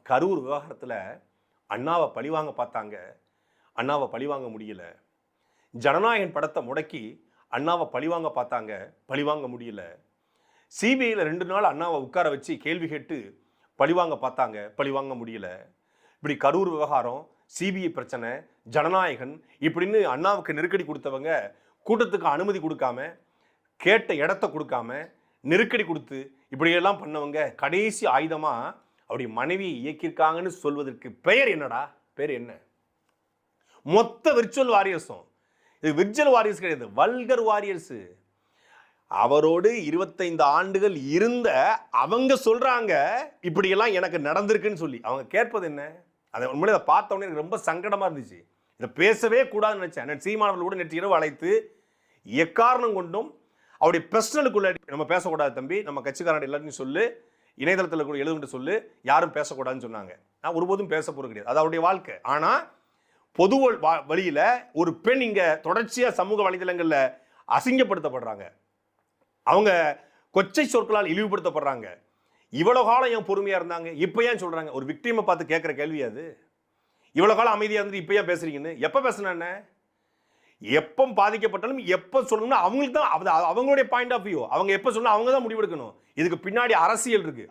கரூர் விவகாரத்தில் அண்ணாவை பழிவாங்க பார்த்தாங்க, அண்ணாவை பழிவாங்க முடியல. ஜனநாயகன் படத்தை முடக்கி அண்ணாவை பழிவாங்க பார்த்தாங்க, பழிவாங்க முடியல. சிபிஐயில் 2 நாள் அண்ணாவை உட்கார வச்சு கேள்வி கேட்டு பழிவாங்க பார்த்தாங்க, பழிவாங்க முடியல. இப்படி கரூர் விவகாரம், சிபிஐ பிரச்சனை, ஜனநாயகன் இப்படின்னு அண்ணாவுக்கு நெருக்கடி கொடுத்தவங்க கூட்டத்துக்கு அனுமதி கொடுக்காம, கேட்ட இடத்த கொடுக்காம, நெருக்கடி கொடுத்து இப்படியெல்லாம் பண்ணவங்க கடைசி ஆயுதமா அவருடைய மனைவியை இயக்கியிருக்காங்கன்னு சொல்வதற்கு பெயர் என்னடா? பேர் என்ன? மொத்த விர்ச்சுவல் வாரியர்ஸும். இது விர்ச்சுவல் வாரியர்ஸ் கிடையாது, வல்கர் வாரியர்ஸ். அவரோடு 25 ஆண்டுகள் இருந்த அவங்க சொல்றாங்க இப்படியெல்லாம் எனக்கு நடந்திருக்குன்னு சொல்லி. அவங்க கேட்பது என்ன? அதை உண்மையிலே அதை பார்த்த உடனே எனக்கு ரொம்ப சங்கடமா இருந்துச்சு. இதை பேசவே கூடாதுன்னு நினைச்சேன். சீமானவர்கள் கூட நேற்று இரவு அழைத்து எக்காரணம் கொண்டும் அவருடைய பர்சனலுக்குள்ள நம்ம பேசக்கூடாது தம்பி, நம்ம கட்சிக்காரன் எல்லாத்தையும் சொல்லு, இணையதளத்தில் கூட எழுதுகிட்டு சொல்லு, யாரும் பேசக்கூடாதுன்னு சொன்னாங்க. நான் ஒருபோதும் பேச போறது கிடையாது, அது அவருடைய வாழ்க்கை. ஆனா பொது வழியில ஒரு பெண் இங்க தொடர்ச்சியா சமூக வலைதளங்கள்ல அசிங்கப்படுத்தப்படுறாங்க, அவங்க கொச்சை சொற்களால் இழிவுபடுத்தப்படுறாங்க. இவ்வளவு காலம் ஏன் பொறுமையா இருந்தாங்க, இப்ப ஏன் சொல்றாங்க? ஒரு விக்டிமை பார்த்து கேட்கிற கேள்வி அது. இவ்வளவு காலம் அமைதியா இருந்து இப்ப ஏன் பேசுறீங்கன்னு. எப்ப பேசுன என்ன, எப்ப பாதிக்கப்பட்டாலும் எப்ப சொல்லணும்னா அவங்களுக்கு தான் அவங்களுடைய பாயிண்ட் ஆஃப் வியூ. அவங்க எப்ப சொன்னா அவங்க தான் முடிவெடுக்கணும். இதுக்கு பின்னாடி அரசியல் இருக்கு.